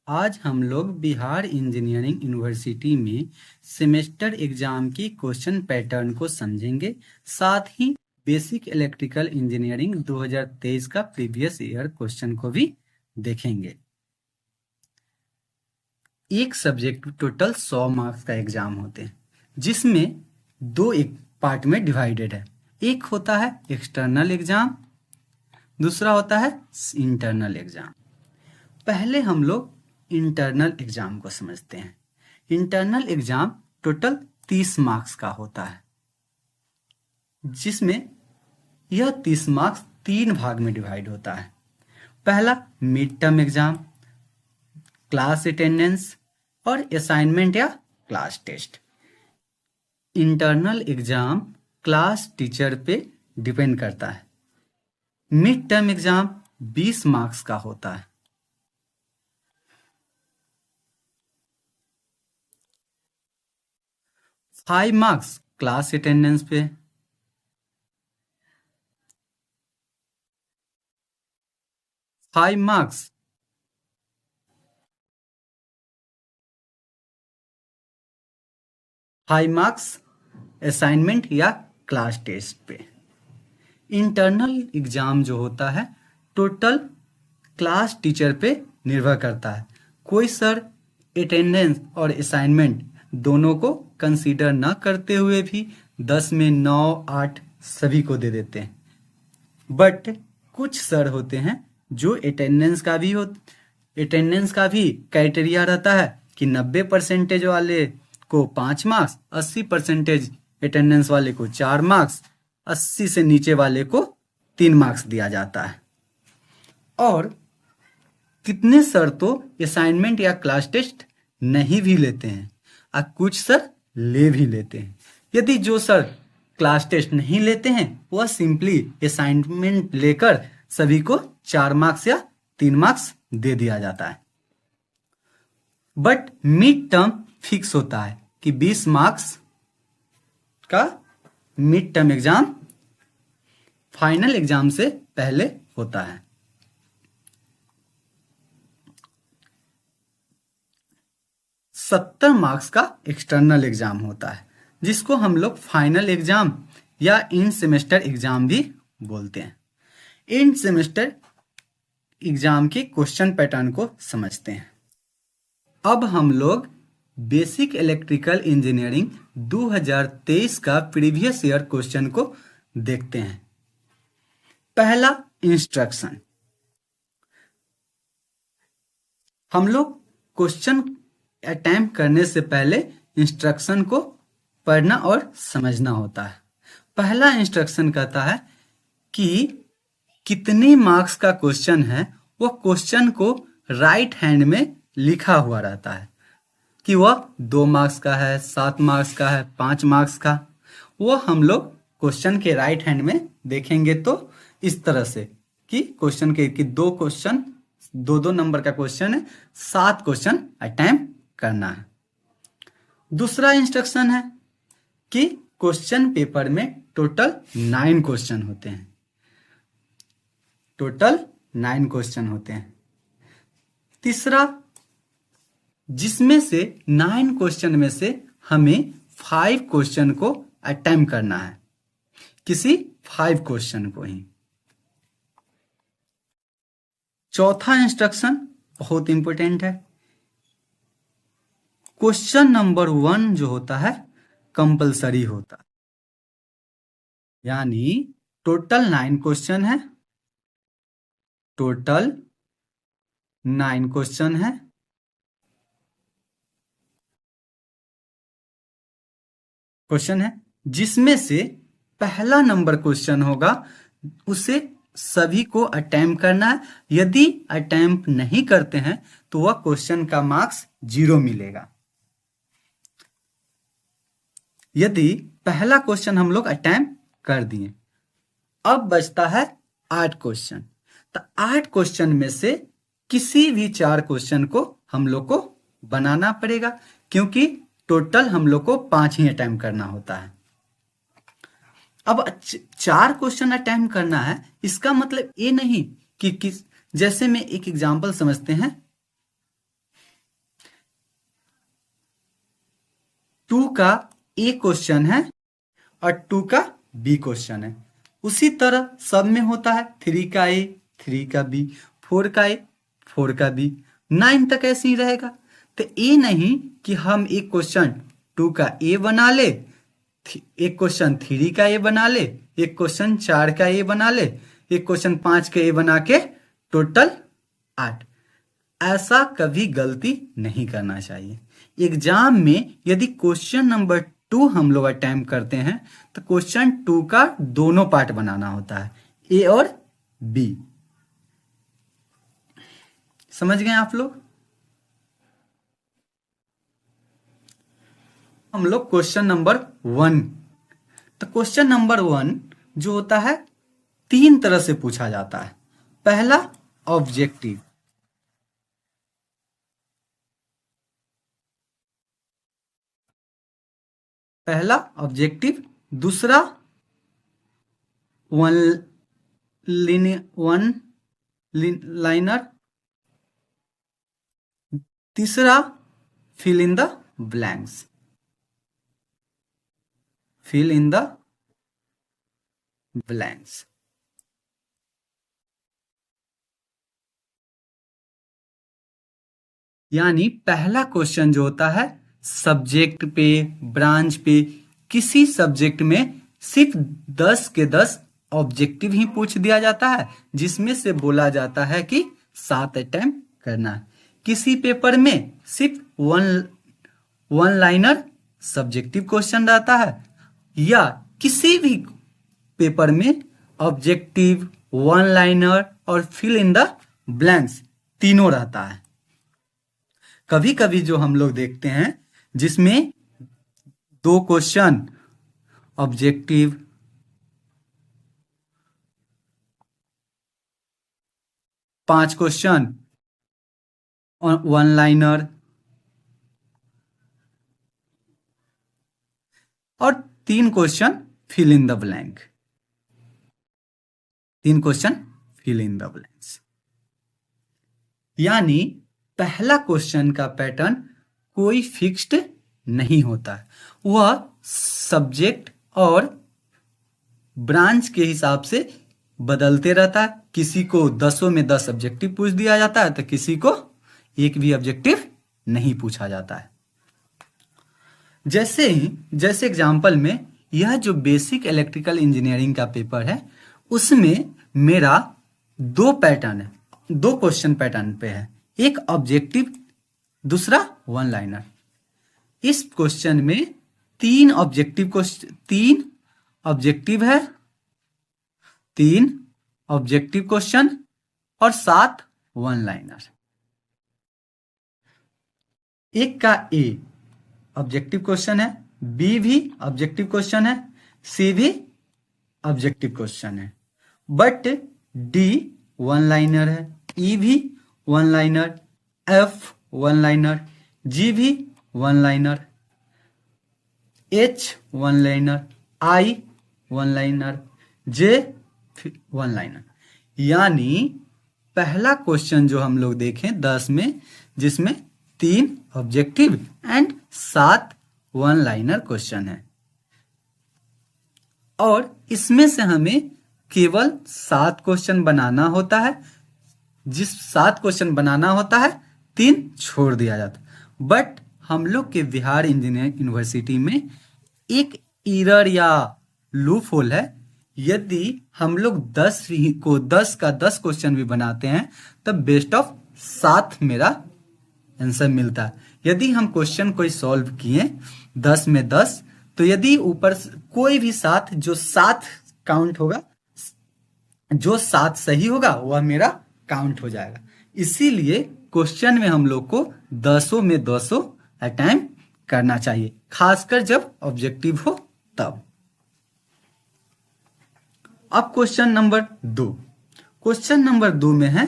आज हम लोग बिहार इंजीनियरिंग यूनिवर्सिटी में सेमेस्टर एग्जाम की क्वेश्चन पैटर्न को समझेंगे। साथ ही बेसिक इलेक्ट्रिकल इंजीनियरिंग 2023 का प्रीवियस ईयर क्वेश्चन को भी देखेंगे। एक सब्जेक्ट टोटल 100 मार्क्स का एग्जाम होते हैं, जिसमें दो एक पार्ट में डिवाइडेड है। एक होता है एक्सटर्नल एग्जाम, दूसरा होता है इंटरनल एग्जाम। पहले हम लोग इंटरनल एग्जाम को समझते हैं। इंटरनल एग्जाम टोटल 30 मार्क्स का होता है, जिसमें यह 30 मार्क्स 3 भाग में डिवाइड होता है। पहला mid term exam, class attendance और असाइनमेंट या class test. Internal exam class teacher पे डिपेंड करता है। मिड टर्म एग्जाम 20 मार्क्स का होता है। 5 मार्क्स क्लास अटेंडेंस पे, 5 मार्क्स असाइनमेंट या क्लास टेस्ट पे। इंटरनल एग्जाम जो होता है टोटल क्लास टीचर पे निर्भर करता है। कोई सर अटेंडेंस और असाइनमेंट दोनों को कंसीडर न करते हुए भी 10 में 9 8 सभी को दे देते हैं। बट कुछ सर होते हैं जो अटेंडेंस का भी क्राइटेरिया रहता है कि 90% वाले को 5 मार्क्स, 80% अटेंडेंस वाले को 4 मार्क्स, 80 से नीचे वाले को 3 मार्क्स दिया जाता है। और कितने सर तो असाइनमेंट या क्लास टेस्ट नहीं भी लेते हैं और कुछ सर ले भी लेते हैं। यदि जो सर क्लास टेस्ट नहीं लेते हैं वह सिंपली असाइनमेंट लेकर सभी को 4 मार्क्स या 3 मार्क्स दे दिया जाता है। बट मिड टर्म फिक्स होता है कि 20 मार्क्स का mid term exam final exam से पहले होता है। सत्तर मार्क्स का एक्सटर्नल एग्जाम होता है, जिसको हम लोग फाइनल एग्जाम या इन सेमेस्टर एग्जाम भी बोलते हैं। इन सेमेस्टर एग्जाम के क्वेश्चन पैटर्न को समझते हैं। अब हम लोग बेसिक इलेक्ट्रिकल इंजीनियरिंग 2023 का प्रीवियस ईयर क्वेश्चन को देखते हैं। पहला इंस्ट्रक्शन। हम लोग क्वेश्चन अटेम्प्ट करने से पहले इंस्ट्रक्शन को पढ़ना और समझना होता है। पहला इंस्ट्रक्शन कहता है कि कितने मार्क्स का क्वेश्चन है, वो क्वेश्चन को राइट हैंड में लिखा हुआ रहता है कि वह 2 मार्क्स का है, 7 मार्क्स का है, 5 मार्क्स का। वो हम लोग क्वेश्चन के राइट हैंड में देखेंगे तो इस तरह से कि क्वेश्चन के कि 2 नंबर का क्वेश्चन है, 7 क्वेश्चन अटेम्प्ट करना है। दूसरा इंस्ट्रक्शन है कि क्वेश्चन पेपर में टोटल 9 क्वेश्चन होते हैं। टोटल 9 क्वेश्चन होते हैं। तीसरा, जिसमें से 9 क्वेश्चन में से हमें 5 क्वेश्चन को अटेम्प्ट करना है, किसी 5 क्वेश्चन को ही। चौथा इंस्ट्रक्शन बहुत इंपॉर्टेंट है। क्वेश्चन नंबर 1 जो होता है कंपलसरी होता है, यानी टोटल 9 क्वेश्चन है। टोटल 9 क्वेश्चन है। जिसमें से पहला नंबर क्वेश्चन होगा उसे सभी को अटेम्प्ट करना है। यदि अटेम्प्ट नहीं करते हैं तो वह क्वेश्चन का मार्क्स 0 मिलेगा। यदि पहला क्वेश्चन हम लोग अटेम्प्ट कर दिए, अब बचता है 8 क्वेश्चन। तो 8 क्वेश्चन में से किसी भी 4 क्वेश्चन को हम लोग को बनाना पड़ेगा, क्योंकि टोटल हम लोग को 5 ही अटेम्प्ट करना होता है। अब 4 क्वेश्चन अटेम्प्ट करना है, इसका मतलब ये नहीं कि जैसे में एक एग्जाम्पल समझते हैं 2 का ए क्वेश्चन है और 2 का बी क्वेश्चन है। उसी तरह सब में होता है 3 का ए 3 का बी, 4 का ए 4 का बी, 9 तक ऐसे ही रहेगा। तो ये नहीं कि हम एक क्वेश्चन 2 का ए बना ले, एक क्वेश्चन 3 का ए बना ले, एक क्वेश्चन 4 का ए बना ले, एक क्वेश्चन 5 का ए बना के टोटल 8। ऐसा कभी गलती नहीं करना चाहिए। एग्जाम में यदि क्वेश्चन नंबर 2 हम लोग अटेम्प्ट करते हैं तो क्वेश्चन 2 का दोनों पार्ट बनाना होता है, ए और बी। समझ गए आप लोग? हम लोग क्वेश्चन नंबर 1। तो क्वेश्चन नंबर 1 जो होता है 3 तरह से पूछा जाता है। पहला ऑब्जेक्टिव, दूसरा वन लाइनर, तीसरा फिल इन द ब्लैंक्स। यानी पहला क्वेश्चन जो होता है सब्जेक्ट पे, ब्रांच पे, किसी सब्जेक्ट में सिर्फ 10 के 10 ऑब्जेक्टिव ही पूछ दिया जाता है, जिसमें से बोला जाता है कि 7 अटेम्प्ट करना है। किसी पेपर में सिर्फ वन लाइनर सब्जेक्टिव क्वेश्चन रहता है, या किसी भी पेपर में ऑब्जेक्टिव, वन लाइनर और फिल इन द ब्लैंक्स तीनों रहता है। कभी कभी जो हम लोग देखते हैं जिसमें 2 question objective, 5 question one liner और 3 question fill in the blank. 3 question fill in the blanks. यानी पहला क्वेश्चन का पैटर्न कोई फिक्स्ड नहीं होता है, वह सब्जेक्ट और ब्रांच के हिसाब से बदलते रहता है। किसी को 10 में 10 ऑब्जेक्टिव पूछ दिया जाता है तो किसी को एक भी ऑब्जेक्टिव नहीं पूछा जाता है। जैसे एग्जाम्पल में यह जो बेसिक इलेक्ट्रिकल इंजीनियरिंग का पेपर है उसमें मेरा 2 पैटर्न है, 2 क्वेश्चन पैटर्न पे है, एक ऑब्जेक्टिव दूसरा वन लाइनर। इस क्वेश्चन में 3 ऑब्जेक्टिव है, 3 ऑब्जेक्टिव क्वेश्चन और 7 वन लाइनर। एक का ए ऑब्जेक्टिव क्वेश्चन है, बी भी ऑब्जेक्टिव क्वेश्चन है, सी भी ऑब्जेक्टिव क्वेश्चन है, बट डी वन लाइनर है, ई भी one liner, F one liner, G भी one liner, H one liner, I one liner, J one liner. यानी पहला क्वेश्चन जो हम लोग देखें 10 में, जिसमें 3 objective and 7 one liner question है, और इसमें से हमें केवल 7 क्वेश्चन बनाना होता है। जिस 7 क्वेश्चन बनाना होता है 3 छोड़ दिया जाता है। बट हम लोग के बिहार इंजीनियरिंग यूनिवर्सिटी में एक एरर या लूप होल है। यदि हम लोग 10 का 10 क्वेश्चन भी बनाते हैं तब बेस्ट ऑफ 7 मेरा आंसर मिलता है। यदि हम क्वेश्चन कोई सॉल्व किए 10 में 10, तो यदि ऊपर कोई भी 7 जो 7 काउंट होगा, जो 7 सही होगा वह मेरा काउंट हो जाएगा। इसीलिए क्वेश्चन में हम लोग को 10 में 10 अटेम्प्ट करना चाहिए, खासकर जब ऑब्जेक्टिव हो तब। अब क्वेश्चन नंबर 2। क्वेश्चन नंबर 2 में है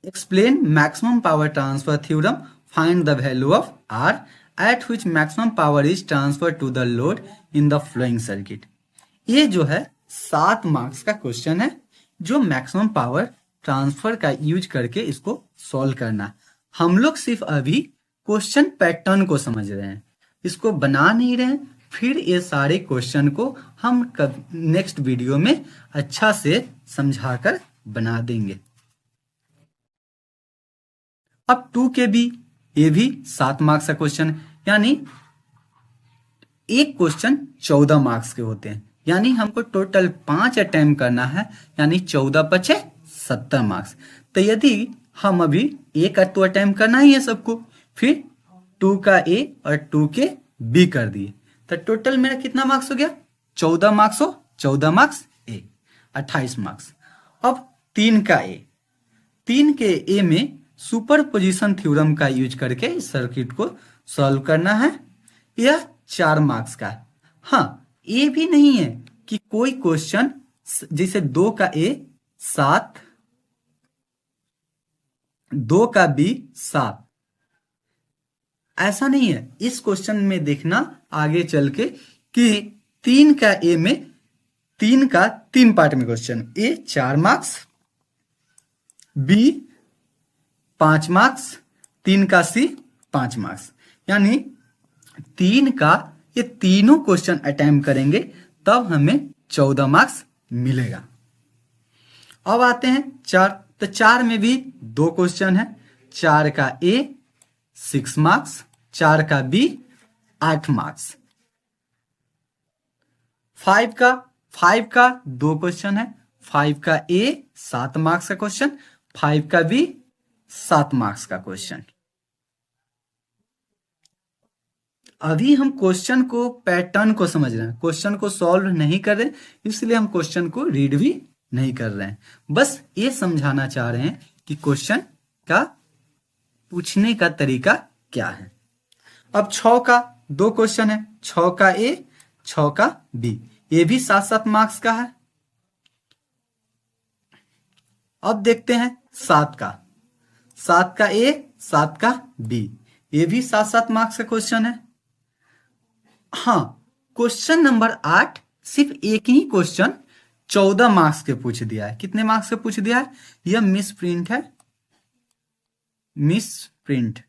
explain maximum power transfer theorem, find the value of R at which maximum power is transfer to the load in the following circuit. ये जो है 7 मार्क्स का क्वेश्चन है, जो मैक्सिमम पावर ट्रांसफर का use करके इसको सॉल्व करना। हम लोग सिर्फ अभी क्वेश्चन पैटर्न को समझ रहे हैं, इसको बना नहीं रहे हैं, फिर ये सारे क्वेश्चन को हम नेक्स्ट वीडियो में अच्छा से समझाकर बना देंगे। अब 2 के ये भी 7 मार्क्स का क्वेश्चन है, यानी एक क्वेश्चन 14 मार्क्स के होते हैं, यानी हमको टोटल 5 अटेम्प्ट करना है, यानी 14 पचे 70 मार्क्स। तो यदि हम अभी एक तो अटेम्प्ट करना ही है सबको, फिर 2 का ए और 2 के बी कर दिए, तो टोटल मेरा कितना मार्क्स हो गया? 14 मार्क्स हो, 14 मार्क्स ए 28 मार्क्स। अब 3 का ए, 3 के ए में सुपर पोजिशन थ्योरम का यूज करके इस सर्किट को सॉल्व करना है, यह 4 मार्क्स का है। हाँ, ये भी नहीं है कि कोई क्वेश्चन जैसे 2 का ए 7, 2 का बी 7, ऐसा नहीं है। इस क्वेश्चन में देखना आगे चल के कि 3 का ए में 3 का 3 पार्ट में क्वेश्चन, ए 4 मार्क्स, बी 5 मार्क्स, 3 का सी 5 मार्क्स, यानी 3 का ये तीनों क्वेश्चन अटेम्प्ट करेंगे तब हमें 14 मार्क्स मिलेगा। अब आते हैं 4, तो 4 में भी 2 क्वेश्चन है, 4 का ए 6 मार्क्स, 4 का बी 8 मार्क्स। 5 का 2 क्वेश्चन है, 5 का ए 7 मार्क्स का क्वेश्चन, 5 का बी 7 मार्क्स का क्वेश्चन। अभी हम क्वेश्चन को पैटर्न को समझ रहे हैं, क्वेश्चन को सॉल्व नहीं कर रहे, इसलिए हम क्वेश्चन को रीड भी नहीं कर रहे हैं, बस ये समझाना चाह रहे हैं कि क्वेश्चन का पूछने का तरीका क्या है। अब 6 का 2 क्वेश्चन है, 6 का ए 6 का बी, ये भी 7-7 मार्क्स का है। अब देखते हैं 7 का, 7 का ए 7 का बी, ये भी 7-7 मार्क्स का क्वेश्चन है। हाँ, क्वेश्चन नंबर 8 सिर्फ एक ही क्वेश्चन 14 मार्क्स के पूछ दिया है। कितने मार्क्स के पूछ दिया है? यह मिस प्रिंट है, मिस प्रिंट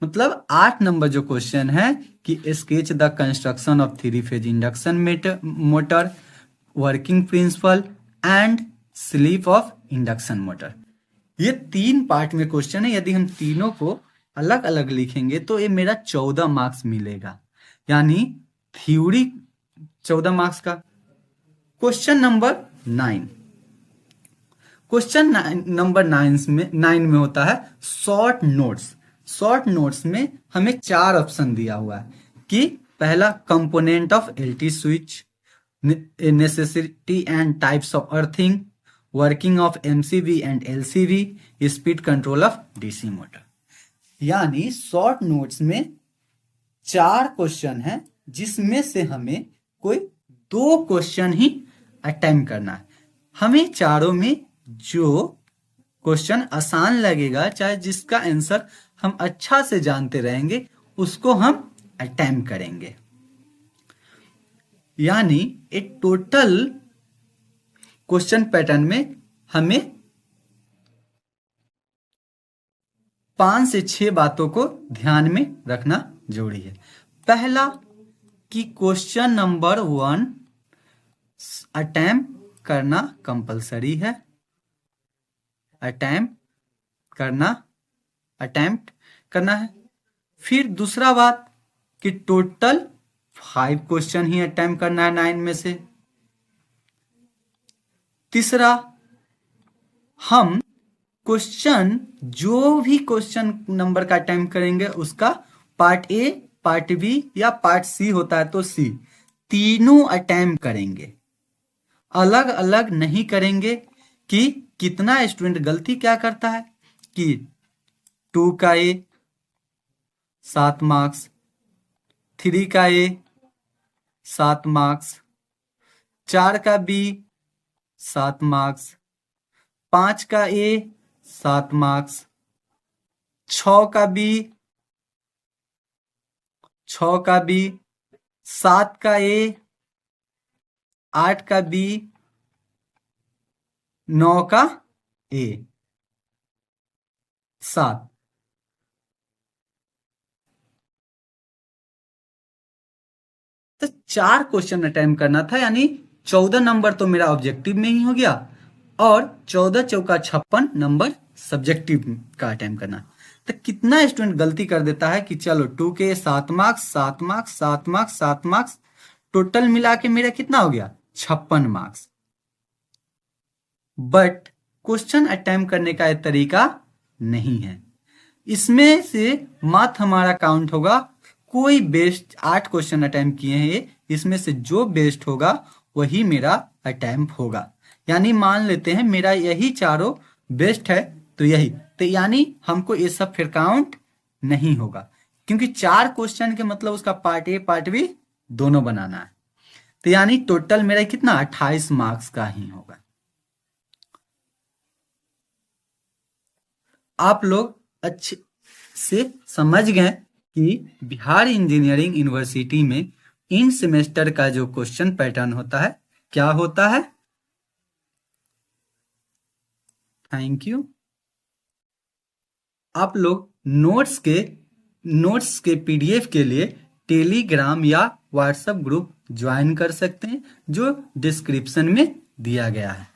मतलब 8 नंबर जो क्वेश्चन है कि sketch the construction of 3 phase induction motor, working principle and sleep of induction motor, ये 3 पार्ट में क्वेश्चन है। यदि हम तीनों को अलग अलग लिखेंगे तो ये मेरा 14 मार्क्स मिलेगा, यानी थ्योरी 14 मार्क्स का। क्वेश्चन नंबर 9, क्वेश्चन नंबर 9 में होता है शॉर्ट नोट्स। शॉर्ट नोट्स में हमें 4 ऑप्शन दिया हुआ है कि पहला component of LT switch, necessity and types of earthing, working of MCB and LCB, speed control of DC motor. यानी शॉर्ट नोट्स में 4 क्वेश्चन है जिसमें से हमें कोई 2 क्वेश्चन ही अटेम्प्ट करना है। हमें चारों में जो क्वेश्चन आसान लगेगा, चाहे जिसका आंसर हम अच्छा से जानते रहेंगे, उसको हम अटेम्प्ट करेंगे। यानी एक टोटल क्वेश्चन पैटर्न में हमें 5 से 6 बातों को ध्यान में रखना जरूरी है। पहला कि क्वेश्चन नंबर 1 अटेम्प्ट करना कंपलसरी है, अटेम्प्ट करना है। फिर दूसरा बात कि टोटल 5 क्वेश्चन ही अटेम्प्ट करना है 9 में से। तीसरा, हम क्वेश्चन जो भी क्वेश्चन नंबर का अटेम्प्ट करेंगे उसका पार्ट ए, पार्ट बी या पार्ट सी होता है तो सी, तीनों अटेम्प्ट करेंगे, अलग अलग नहीं करेंगे। कि कितना स्टूडेंट गलती क्या करता है कि 2 का ए 7 मार्क्स, 3 का ए 7 मार्क्स, 4 का बी 7 मार्क्स, 5 का ए 7 मार्क्स, 6 का बी 7 का ए, 8 का बी, 9 का ए 7। तो 4 क्वेश्चन अटेम्प्ट करना था, यानी 14 नंबर तो मेरा ऑब्जेक्टिव में ही हो गया और 14 चौका 56 नंबर सब्जेक्टिव का अटेम्प्ट करना। तो कितना स्टूडेंट गलती कर देता है कि चलो 2 के 7 marks 7 marks 7 marks 7 marks, total मिला के मेरा कितना हो गया 56 मार्क्स। बट क्वेश्चन अटेम्प्ट करने का एक तरीका नहीं है। इसमें से मात्र हमारा काउंट होगा कोई बेस्ट 8 क्वेश्चन अटेम्प्ट किए हैं, इसमें से जो बेस्ट होगा वही मेरा अटेम्प्ट होगा। यानी मान लेते हैं मेरा यही चारों बेस्ट है तो यही, तो यानी हमको ये सब फिर काउंट नहीं होगा, क्योंकि 4 क्वेश्चन के मतलब उसका पार्ट ए पार्ट बी दोनों बनाना है। तो यानी टोटल मेरा कितना 28 मार्क्स का ही होगा। आप लोग अच्छे से समझ गए कि बिहार इंजीनियरिंग यूनिवर्सिटी में इन सेमेस्टर का जो क्वेश्चन पैटर्न होता है क्या होता है। Thank you. आप लोग नोट्स के पीडीएफ के लिए टेलीग्राम या व्हाट्सएप ग्रुप ज्वाइन कर सकते हैं, जो डिस्क्रिप्शन में दिया गया है।